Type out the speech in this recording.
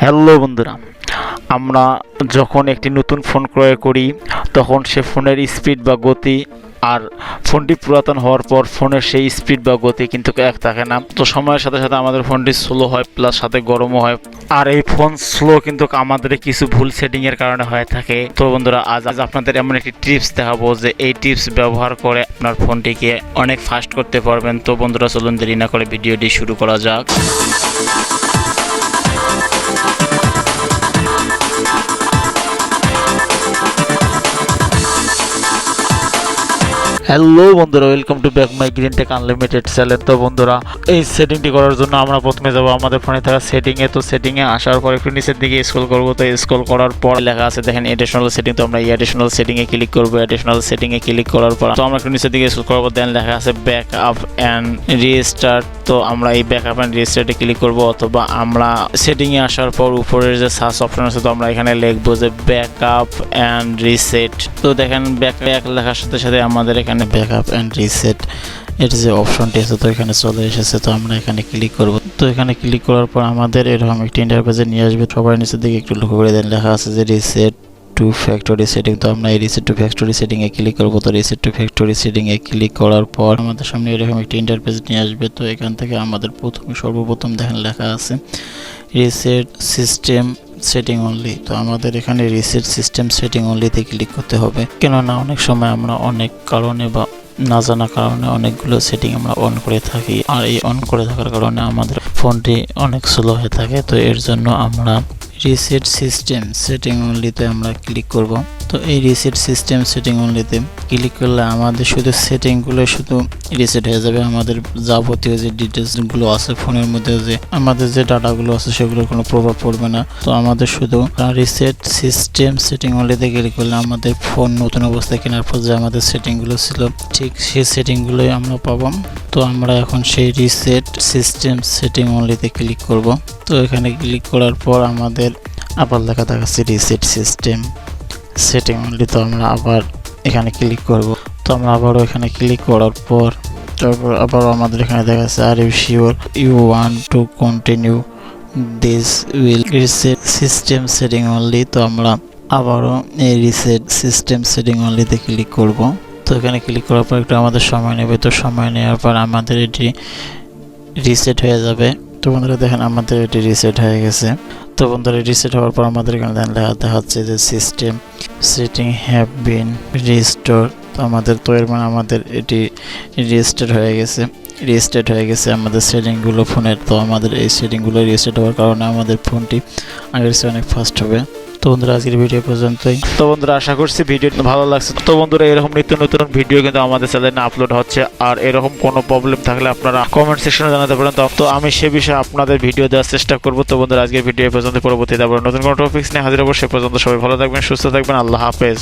Hello বন্ধুরা, আমরা যখন একটি নতুন ফোন ক্রয় করি তখন সে ফোনের স্পিড বা গতি আর ফোনটি পুরাতন হওয়ার পর ফোনের সেই স্পিড বা গতি কিন্তু এক থাকে না। তো সময়ের সাথে সাথে আমাদের ফোনটি স্লো হয়, প্লাস সাথে গরমও হয়। আর এই ফোন স্লো কিন্তু আমাদের কিছু ভুল সেটিংয়ের কারণে হয়ে থাকে। তো বন্ধুরা, আজ আপনাদের এমন একটি টিপস দেখাবো যে এই টিপস ব্যবহার করে আপনার ফোনটিকে অনেক ফাস্ট করতে পারবেন। তো বন্ধুরা, চলুন দেরি না করে ভিডিওটি শুরু করা যাক। হ্যালো বন্ধুরা, welcome to back my green take unlimited channel. তো বন্ধুরা, এই সেটিংটি করার জন্য আমরা প্রথমে যাব আমাদের ফোনে থাকা সেটিংয়ে। তো সেটিংয়ে আসার পর একটু নিচের দিকে স্ক্রল করব। তো স্ক্রল করার পর লেখা আছে দেখেন এডিশনাল সেটিং। তো আমরা এই এডিশনাল সেটিংয়ে ক্লিক করব। এডিশনাল সেটিংয়ে ক্লিক করার পর তো আমরা একটু নিচের দিকে স্ক্রল করব। দেন লেখা আছে ব্যাক আপ অ্যান্ড রিস্টার্ট। তো আমরা এই ব্যাক আপ অ্যান্ড রিস্টার্টে ক্লিক করব, অথবা আমরা সেটিংয়ে আসার পর উপরের যে সার্চ অপশন আছে তো আমরা এখানে লিখব যে ব্যাক আপ অ্যান্ড রিসেট। তো দেখেন ব্যাক লেখার সাথে সাথে আমাদের এখানে ব্যাক আপ অ্যান্ড রিসেট এর যে অপশনটি আছে তো এখানে চলে এসেছে। তো আমরা এখানে ক্লিক করব। তো এখানে ক্লিক করার পর আমাদের এরকম একটি ইন্টারফেসে নিয়ে আসবে। সবার নিচের দিকে একটু লক্ষ্য করে দেন লেখা আছে যে রিসেট টু ফ্যাক্টরি সেটিং। তো আমরা এই রিসেট টু ফ্যাক্টরি সেটিংয়ে ক্লিক করব। তো রিসেট টু ফ্যাক্টরি সেটিংয়ে ক্লিক করার পর আমাদের সামনে এরকম একটি ইন্টারফেস নিয়ে আসবে। তো এখান থেকে আমাদের সর্বপ্রথম দেখেন লেখা আছে রিসেট সিস্টেম সেটিং অনলি। তো আমাদের এখানে রিসেট সিস্টেম সেটিং অনলিতে ক্লিক করতে হবে, কেননা অনেক সময় আমরা অনেক কারণে বা না জানা কারণে অনেকগুলো সেটিং আমরা অন করে থাকি, আর এই অন করে থাকার কারণে আমাদের ফোনটি অনেক স্লো হয়ে থাকে। তো এর জন্য আমরা রিসেট সিস্টেম সেটিং অনলিতে আমরা ক্লিক করব। তো এই রিসেট সিস্টেম সেটিং অনলিতে ক্লিক করলে আমাদের শুধু সেটিংগুলো শুধু রিসেট হয়ে যাবে। আমাদের যাবতীয় যে ডিটেলসগুলো আছে ফোনের মধ্যে, যে আমাদের যে ডাটাগুলো আছে সেগুলোর কোনো প্রভাব পড়বে না। তো আমাদের শুধু রিসেট সিস্টেম সেটিং অনলিতে ক্লিক করলে আমাদের ফোন নতুন অবস্থায় কেনার পর যে আমাদের সেটিংগুলো ছিল ঠিক সেই সেটিংগুলোই আমরা পাবো। তো আমরা এখন সেই রিসেট সিস্টেম সেটিং অনলিতে ক্লিক করব। তো এখানে ক্লিক করার পর আমাদের আবার লেখা দেখাচ্ছে রিসেট সিস্টেম সেটিং অনলি। তো আমরা আবার এখানে ক্লিক করব। তো আমরা আবারও এখানে ক্লিক করার পর তারপর আবারও আমাদের এখানে দেখাচ্ছে are you sure you want to continue this will reset system setting only. তো আমরা আবারও এই রিসেট সিস্টেম সেটিং অনলিতে ক্লিক করব। তো এখানে ক্লিক করার পর একটু আমাদের সময় নেবে। তো সময় নেওয়ার পর আমাদের এটি রিসেট হয়ে যাবে। তো বন্ধুরা দেখেন আমাদের এটি রিসেট হয়ে গেছে। তো বন্ধুরা রিসেট হওয়ার পর আমাদের এখানে দেখাচ্ছে যে system setting have been restore. তো আমাদের তো এর মানে আমাদের এটি রিস্টোর হয়ে গেছে আমাদের সেটিংগুলো ফোনের। তো আমাদের এই সেটিংগুলো রিস্টোর হওয়ার কারণে আমাদের ফোনটি আগের চেয়ে অনেক ফাস্ট হবে। তো বন্ধুরা আজকের ভিডিও পর্যন্তই। তো বন্ধুরা আশা করছি ভিডিও ভালো লাগছে। তো বন্ধুরা এরকম নিত্য নতুন ভিডিও কিন্তু আমাদের চ্যানেলে আপলোড হচ্ছে, আর এরকম কোনো প্রবলেম থাকলে আপনারা কমেন্ট সেকশনে জানাতে পারেন। তো আমি সে বিষয়ে আপনাদের ভিডিও দেওয়ার চেষ্টা করব। তো বন্ধুরা আজকের ভিডিও পর্যন্ত, পরবর্তীতে আবার নতুন কোনো টপিকস নিয়ে হাজির হবো। সে পর্যন্ত সবাই ভালো থাকবেন, সুস্থ থাকবেন। আল্লাহ হাফেজ।